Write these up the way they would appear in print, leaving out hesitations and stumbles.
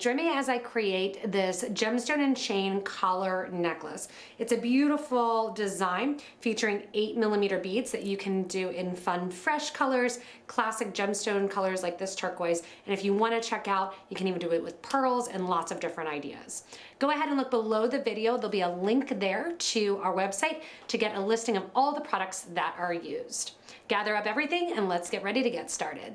join me as I create this gemstone and chain collar necklace. It's a beautiful design featuring 8mm beads that you can do in fun, fresh colors, classic gemstone colors like this turquoise. And if you want to check out, you can even do it with pearls and lots of different ideas. Go ahead and look below the video. There'll be a link there to our website to get a listing of all the products that are used. Gather up everything and let's get ready to get started.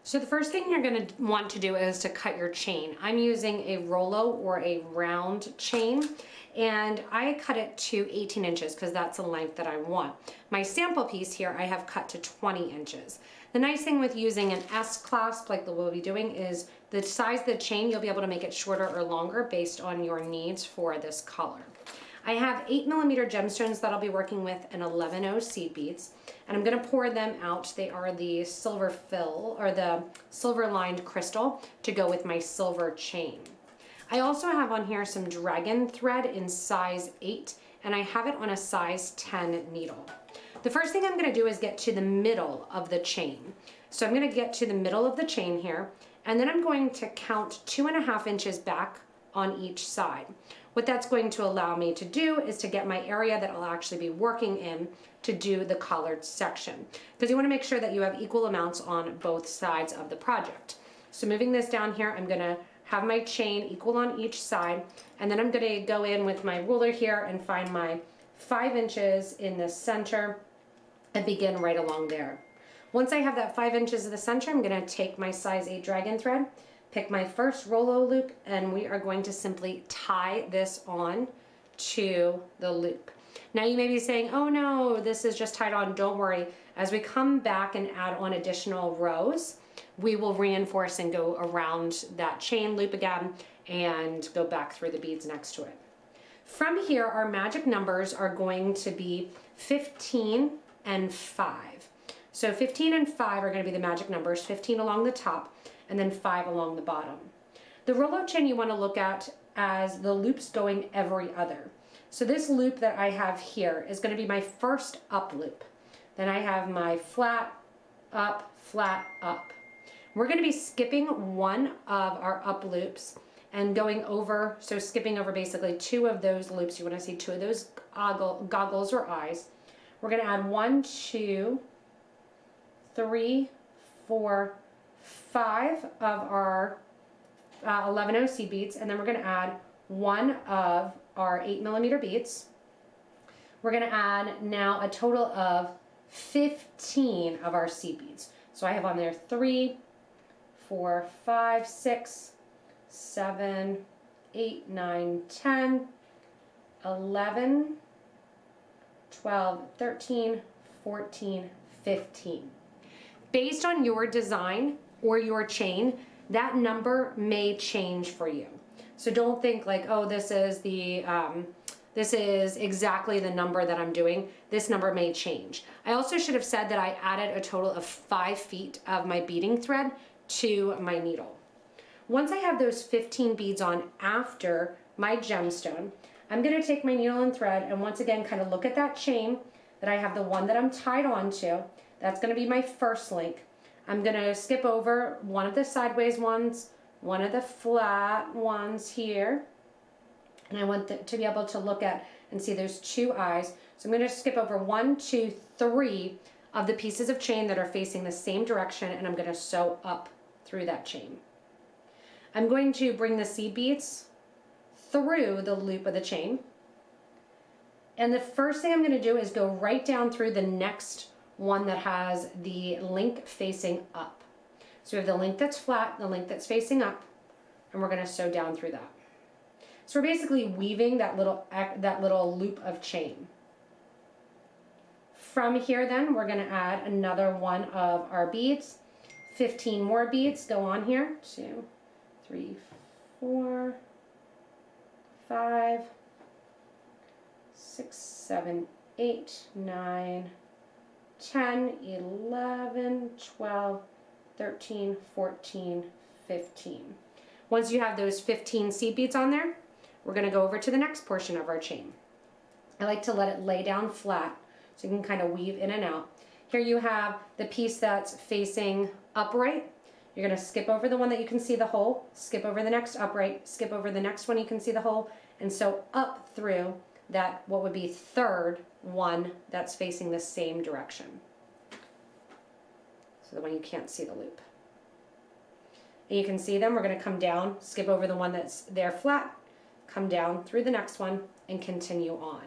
So the first thing you're going to want to do is to cut your chain. I'm using a Rolo or a round chain, and I cut it to 18 inches because that's the length that I want. My sample piece here I have cut to 20 inches. The nice thing with using an S clasp like we'll be doing is the size of the chain, you'll be able to make it shorter or longer based on your needs for this collar. I have 8mm gemstones that I'll be working with and 11/0 seed beads, and I'm going to pour them out. They are the silver fill or the silver lined crystal to go with my silver chain. I also have on here some DragonThread in size 8, and I have it on a size 10 needle. The first thing I'm going to do is get to the middle of the chain. So I'm going to get to the middle of the chain here, and then I'm going to count 2.5 inches back on each side. What that's going to allow me to do is to get my area that I'll actually be working in to do the collared section, because you want to make sure that you have equal amounts on both sides of the project. So moving this down here, I'm going to have my chain equal on each side, and then I'm going to go in with my ruler here and find my 5 inches in the center and begin right along there. Once I have that 5 inches of the center, I'm going to take my size 8 DragonThread, pick my first Rolo loop, and we are going to simply tie this on to the loop. Now you may be saying, oh no, this is just tied on. Don't worry. As we come back and add on additional rows, we will reinforce and go around that chain loop again and go back through the beads next to it. From here, our magic numbers are going to be 15 and 5. So 15 and 5 are going to be the magic numbers, 15 along the top, and then 5 along the bottom. The Rolo chain you want to look at as the loops going every other. So this loop that I have here is going to be my first up loop. Then I have my flat, up, flat, up. We're going to be skipping one of our up loops and going over, so skipping over basically 2 of those loops. You want to see 2 of those goggles or eyes. We're going to add 1, 2, 3, 4, 5 of our 11/0 seed beads, and then we're going to add 1 of our 8mm beads. We're going to add now a total of 15 of our seed beads. So I have on there 3, 4, 5, 6, 7, 8, 9, 10, 11, 12, 13, 14, 15. Based on your design or your chain, that number may change for you. So don't think like, oh, this is exactly the number that I'm doing. This number may change. I also should have said that I added a total of 5 feet of my beading thread to my needle. Once I have those 15 beads on after my gemstone, I'm going to take my needle and thread and once again kind of look at that chain that I have, the one that I'm tied onto. That's going to be my first link. I'm going to skip over one of the sideways ones, one of the flat ones here, and I want to be able to look at and see there's 2 eyes. So I'm going to skip over 1, 2, 3 of the pieces of chain that are facing the same direction, and I'm going to sew up through that chain. I'm going to bring the seed beads through the loop of the chain, and the first thing I'm going to do is go right down through the next one that has the link facing up. So we have the link that's flat, the link that's facing up, and we're going to sew down through that. So we're basically weaving that little loop of chain. From here then, we're going to add another one of our beads. 15 more beads go on here. 2, 3, 4, 5, 6, 7, 8, 9, 10, 11, 12, 13, 14, 15. Once you have those 15 seed beads on there, we're going to go over to the next portion of our chain. I like to let it lay down flat so you can kind of weave in and out. Here you have the piece that's facing upright. You're going to skip over the one that you can see the hole, skip over the next upright, skip over the next one you can see the hole, and so up through that, what would be third one that's facing the same direction. So the one you can't see the loop. And you can see them. We're going to come down, skip over the one that's there flat, come down through the next one, and continue on.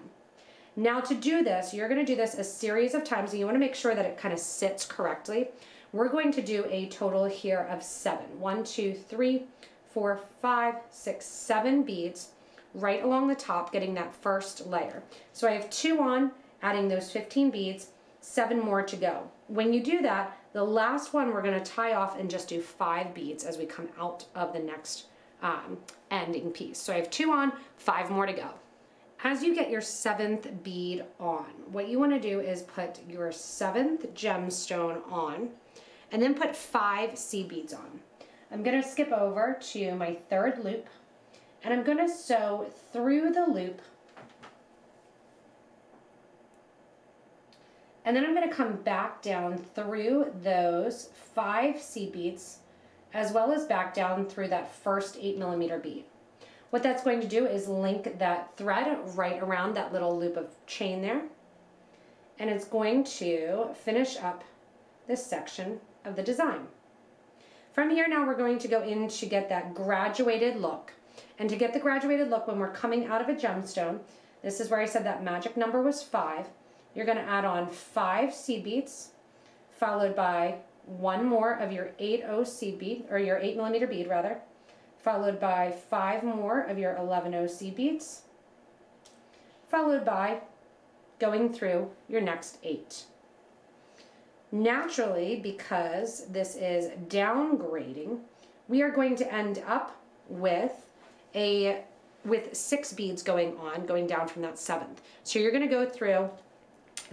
Now to do this, you're going to do this a series of times, and you want to make sure that it kind of sits correctly. We're going to do a total here of 7. 1, 2, 3, 4, 5, 6, 7 beads right along the top, getting that first layer. So I have 2 on, adding those 15 beads, 7 more to go. When you do that, the last one we're going to tie off and just do 5 beads as we come out of the next ending piece. So I have 2 on, 5 more to go. As you get your 7th bead on, what you want to do is put your 7th gemstone on, and then put 5 seed beads on. I'm going to skip over to my 3rd loop, and I'm going to sew through the loop, and then I'm going to come back down through those 5 seed beads, as well as back down through that first 8mm bead. What that's going to do is link that thread right around that little loop of chain there, and it's going to finish up this section of the design. From here now we're going to go in to get that graduated look. And to get the graduated look when we're coming out of a gemstone, this is where I said that magic number was 5. You're going to add on 5 seed beads, followed by 1 more of your 8/0 seed bead, or your 8mm bead rather, followed by 5 more of your 11/0 seed beads, followed by going through your next 8. Naturally, because this is downgrading, we are going to end up with 6 beads going down from that 7th. So you're going to go through,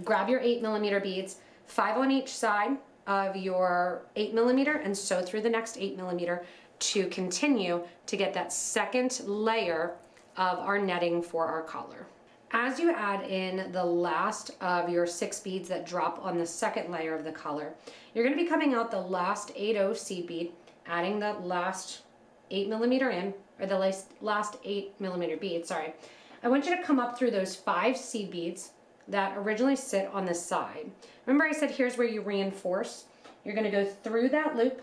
grab your 8mm beads, 5 on each side of your 8mm, and sew through the next 8mm to continue to get that second layer of our netting for our collar. As you add in the last of your 6 beads that drop on the second layer of the collar, you're going to be coming out the last 8/0 seed bead, adding that last 8mm in, or the last 8mm bead, sorry. I want you to come up through those 5 seed beads that originally sit on the side. Remember I said here's where you reinforce. You're going to go through that loop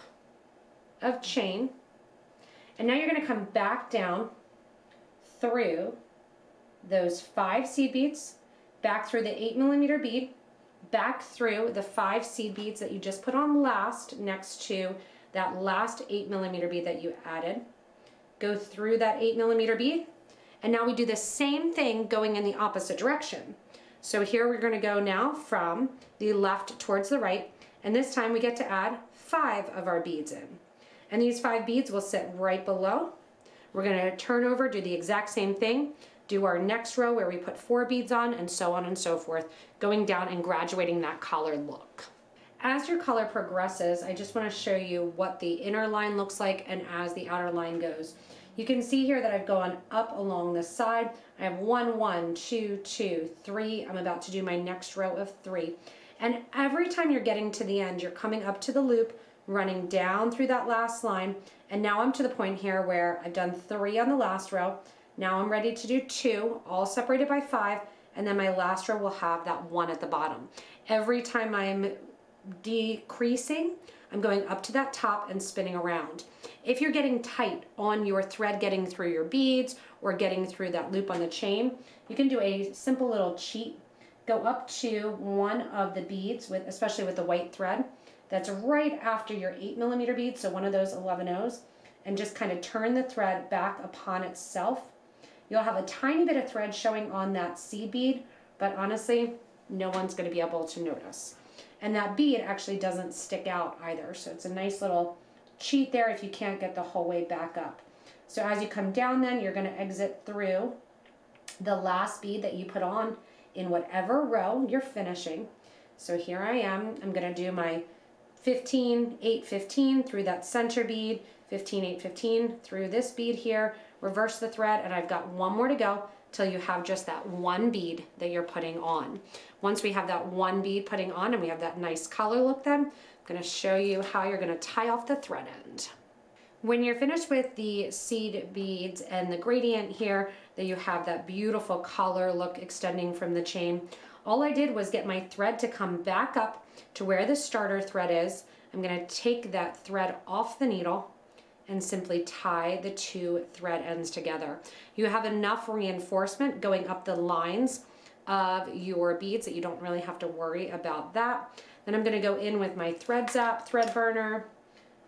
of chain, and now you're going to come back down through those 5 seed beads, back through the 8mm bead, back through the 5 seed beads that you just put on last next to that last 8mm bead that you added. Go through that 8mm bead, and now we do the same thing going in the opposite direction. So here we're going to go now from the left towards the right, and this time we get to add 5 of our beads in. And these 5 beads will sit right below. We're going to turn over, do the exact same thing, do our next row where we put 4 beads on, and so on and so forth, going down and graduating that collar look. As your collar progresses, I just want to show you what the inner line looks like and as the outer line goes. You can see here that I've gone up along this side. I have 1, 1, 2, 2, 3. I'm about to do my next row of 3. And every time you're getting to the end, you're coming up to the loop, running down through that last line, and now I'm to the point here where I've done 3 on the last row. Now I'm ready to do 2, all separated by 5, and then my last row will have that 1 at the bottom. Every time I'm decreasing, I'm going up to that top and spinning around. If you're getting tight on your thread getting through your beads or getting through that loop on the chain, you can do a simple little cheat. Go up to one of the beads, especially with the white thread, that's right after your 8mm bead, so one of those 11/0s, and just kind of turn the thread back upon itself. You'll have a tiny bit of thread showing on that seed bead, but honestly, no one's going to be able to notice. And that bead actually doesn't stick out either, so it's a nice little cheat there if you can't get the whole way back up. So as you come down then, you're going to exit through the last bead that you put on in whatever row you're finishing. So here I am. I'm going to do my 15, 8, 15 through that center bead, 15, 8, 15 through this bead here, reverse the thread, and I've got 1 more to go. till you have just that one bead that you're putting on. Once we have that one bead putting on and we have that nice color look, then I'm going to show you how you're going to tie off the thread end. When you're finished with the seed beads and the gradient here, that you have that beautiful color look extending from the chain, all I did was get my thread to come back up to where the starter thread is. I'm going to take that thread off the needle and simply tie the two thread ends together. You have enough reinforcement going up the lines of your beads that you don't really have to worry about that. Then I'm going to go in with my thread zap, thread burner,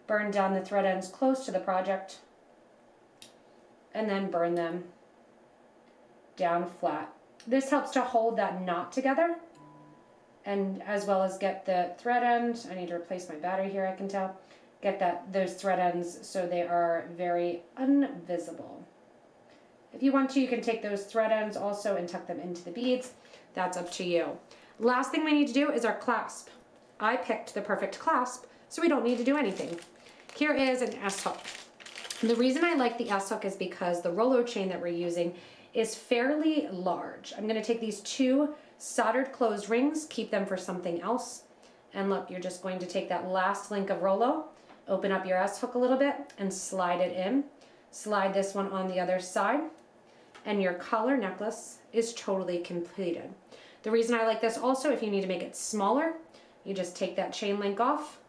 burn down the thread ends close to the project, and then burn them down flat. This helps to hold that knot together, and as well as get the thread end. I need to replace my battery here, I can tell. Get those thread ends so they are very invisible. If you want to, you can take those thread ends also and tuck them into the beads. That's up to you. Last thing we need to do is our clasp. I picked the perfect clasp, so we don't need to do anything. Here is an S-hook. The reason I like the S-hook is because the Rollo chain that we're using is fairly large. I'm gonna take these two soldered closed rings, keep them for something else. And look, you're just going to take that last link of Rollo, open up your S-hook a little bit and slide it in. Slide this one on the other side, and your collar necklace is totally completed. The reason I like this also, if you need to make it smaller, you just take that chain link off,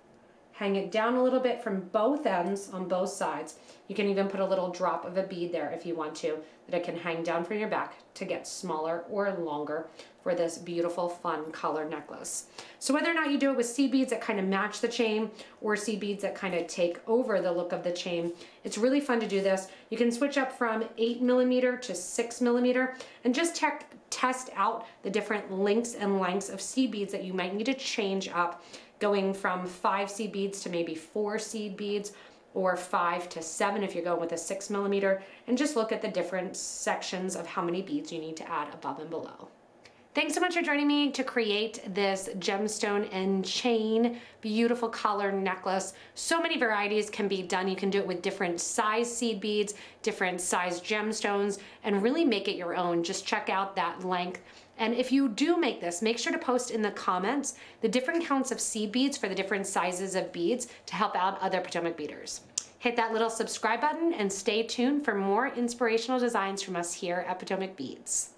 hang it down a little bit from both ends on both sides. You can even put a little drop of a bead there if you want to, that it can hang down from your back to get smaller or longer for this beautiful fun color necklace. So whether or not you do it with seed beads that kind of match the chain or seed beads that kind of take over the look of the chain, it's really fun to do this. You can switch up from 8mm to 6mm and just test out the different lengths and lengths of seed beads that you might need to change up, going from 5 seed beads to maybe 4 seed beads, or 5 to 7 if you're going with a 6mm, and just look at the different sections of how many beads you need to add above and below. Thanks so much for joining me to create this gemstone and chain beautiful color necklace. So many varieties can be done. You can do it with different size seed beads, different size gemstones, and really make it your own. Just check out that length. And if you do make this, make sure to post in the comments the different counts of seed beads for the different sizes of beads to help out other Potomac beaders. Hit that little subscribe button and stay tuned for more inspirational designs from us here at Potomac Beads.